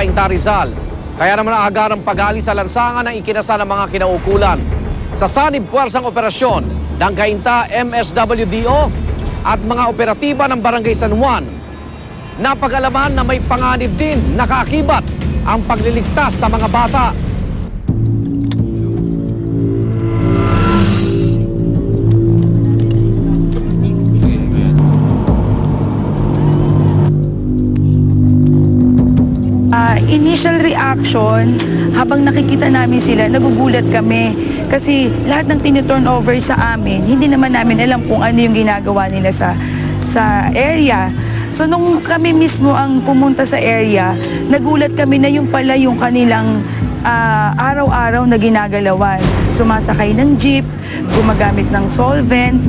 Cainta Rizal. Kaya naman aga ng pag-alis sa lansangan ang ikinasa ng mga kinaukulan. Sa sanib puwersang operasyon ng Cainta MSWDO at mga operatiba ng Barangay San Juan, napag-alaman na may panganib din na kaakibat ang pagliligtas sa mga bata. Initial reaction, habang nakikita namin sila, nagugulat kami. Kasi lahat ng tiniturn over sa amin, hindi naman namin alam kung ano yung ginagawa nila sa area. So nung kami mismo ang pumunta sa area, nagulat kami na yung pala yung kanilang araw-araw na ginagalawan. Sumasakay ng jeep, gumagamit ng solvent.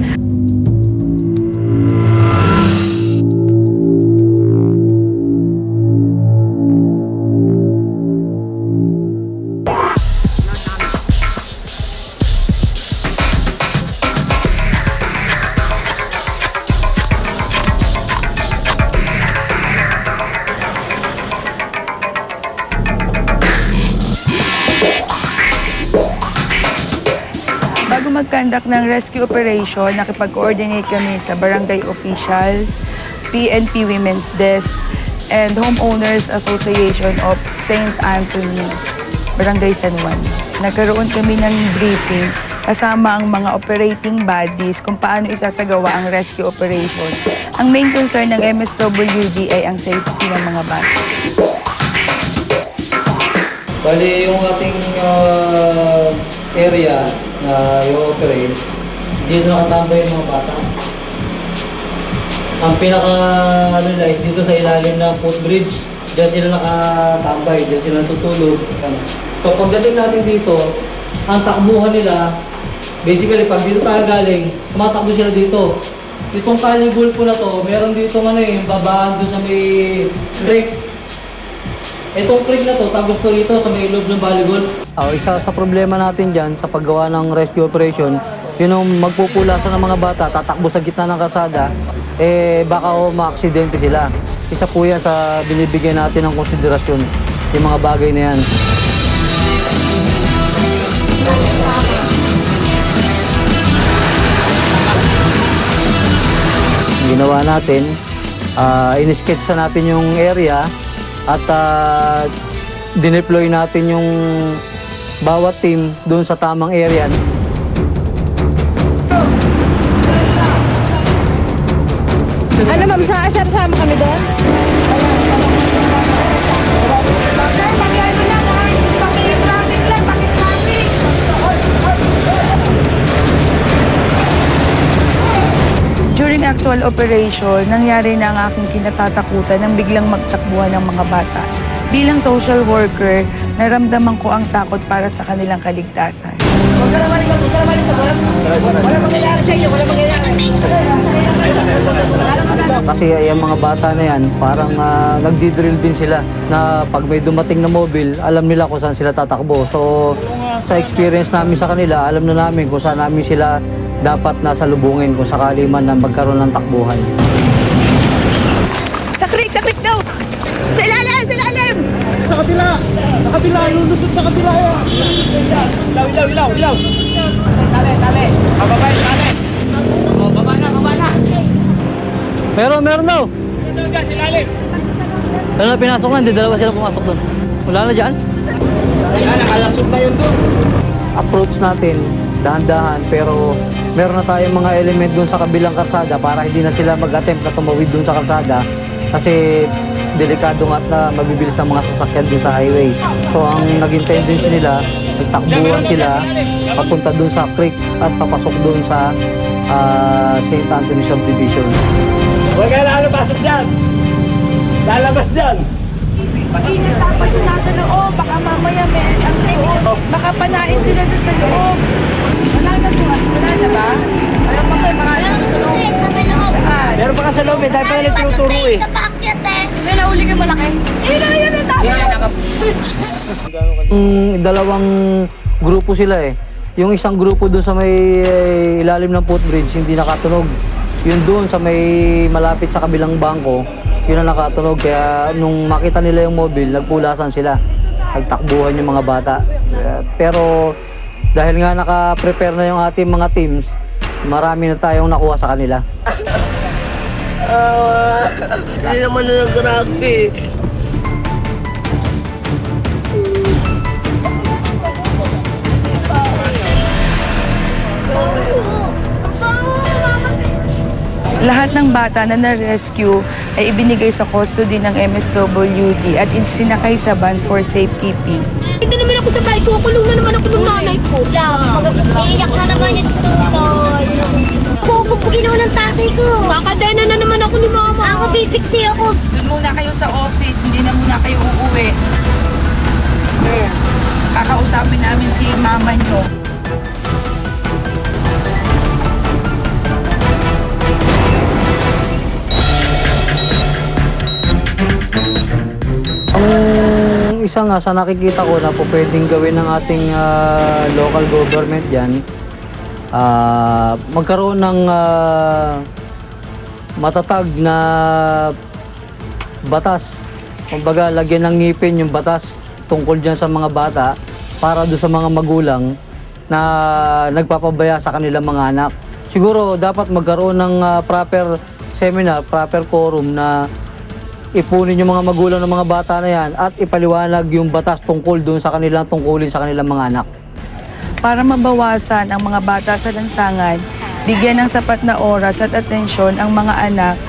Bago mag-conduct ng rescue operation, nakipag-coordinate kami sa barangay officials, PNP Women's Desk, and Homeowners Association of St. Anthony, Barangay San Juan. Nagkaroon kami ng briefing kasama ang mga operating bodies kung paano isasagawa ang rescue operation. Ang main concern ng MSWD ay ang safety ng mga bata. Bali, yung ating area na i-operate, dito nakatambay yung mga bata. Ang pinaka is dito sa ilalim ng footbridge, diyan sila nakatambay, diyan sila natutulog. So pagdating natin dito, ang takbuhan nila, basically pag dito tayo galing, tumatakbo sila dito. Itong kalibul po na to, meron dito babaan doon sa may creek. Itong creek na to, tagos to rito sa may loob ng Baligol. Isa sa problema natin dyan sa paggawa ng rescue operation, yun yung magpupulasan ng mga bata, tatakbo sa gitna ng kalsada, baka maaksidente sila. Isa po yan sa binibigyan natin ng konsiderasyon, yung mga bagay na yan. Ginawa natin, in-sketch natin yung area, at dineploy natin yung bawat team doon sa tamang area. Ano ma'am, sama kami doon? Sir, pag-ano lang ha? Paki-traffic lang, paki-traffic! During actual operation, nangyari na ang aking kinatatakutan nang biglang magtakbuhan ng mga bata. Bilang social worker, naramdaman ko ang takot para sa kanilang kaligtasan. Huwag ka naman ikaw, wala mangyayari sa iyo, wala mangyayari. Kasi yung mga bata na yan, parang nagdi-drill din sila na pag may dumating na mobile, alam nila kung saan sila tatakbo. So sa experience namin sa kanila, alam na namin kung saan namin sila dapat nasa lubungin kung sakali man na magkaroon ng takbuhan. Sa creek daw! Sa ilalim, sa ilalim! Sa kabila, lulusot sa kabila yan. Ilaw. Tali. Bababa yung tali. O, baba na. Meron daw! Ano na pinasok na, hindi dalawa sila pumasok doon. Wala na dyan? Wala, nakalasot na yun doon. Approach natin, dahan-dahan, pero meron na tayong mga element doon sa kabilang karsada para hindi na sila mag-attempt na tumawid doon sa karsada kasi delikado nga at na mabibilis ang mga sasakyan doon sa highway. So ang naging tendency nila, nagtakbuhan sila papunta doon sa creek at papasok doon sa St. Anthony Subdivision. Huwag ka lalabas dyan! Lalabas dyan! Mainit dapat yung nasa loob, baka mamaya ang loob, baka panain sila doon sa loob. Wala na ba? Meron pa kayo, marami sa loob. Meron pa ka sa loob dahil pa nila tinuturo eh. Sa paakyat May nahuli kayo malaki? Dalawang grupo sila eh. Yung isang grupo doon sa may ilalim ng footbridge, hindi nakatunog. Yun doon sa may malapit sa kabilang bangko, Yun ang nakatunog. Kaya nung makita nila yung mobile, nagpulasan sila. Nagtakbuhan yung mga bata. Pero dahil nga naka-prepare na yung ating mga teams, marami na tayong nakuha sa kanila. Hindi naman na nag-rugby. Lahat ng bata na na-rescue ay ibinigay sa custody ng MSWD at sinakay sa van for safekeeping. Hindi naman ako sa bahay ko. Kulong na naman ako ng nanay ko. Iiyak na naman niya si Tutoy. Pupupugin ako ng tatay ko. Kakadena na naman ako ni mama. Ako pipikti ako. Doon muna kayo sa office, hindi na muna kayo uuwi. Kakausapin namin si mama nyo. Ang isa nga sa nakikita ko na po pwedeng gawin ng ating local government dyan, magkaroon ng matatag na batas. Kumbaga, lagyan ng ngipin yung batas tungkol dyan sa mga bata para doon sa mga magulang na nagpapabaya sa kanilang mga anak. Siguro dapat magkaroon ng proper seminar, proper quorum na ipunin yung mga magulang ng mga bata na yan at ipaliwanag yung batas tungkol doon sa kanilang tungkulin sa kanilang mga anak. Para mabawasan ang mga bata sa lansangan, bigyan ng sapat na oras at atensyon ang mga anak,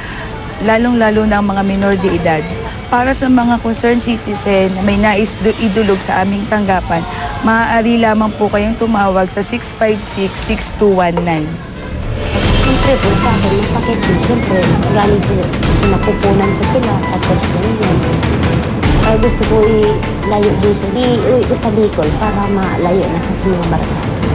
lalong-lalo na ang mga minor de edad. Para sa mga concerned citizen na may nais idulog sa aming tanggapan, maaari lamang po kayong tumawag sa 656-6219. Siyempre po sa akin, masakit din. Siyempre, galing sila, napupunan ko sila. Tapos ganyan. Kaya gusto ko ilayo dito. Iuwi ko sa Bicol para malayo na sa mga barangay.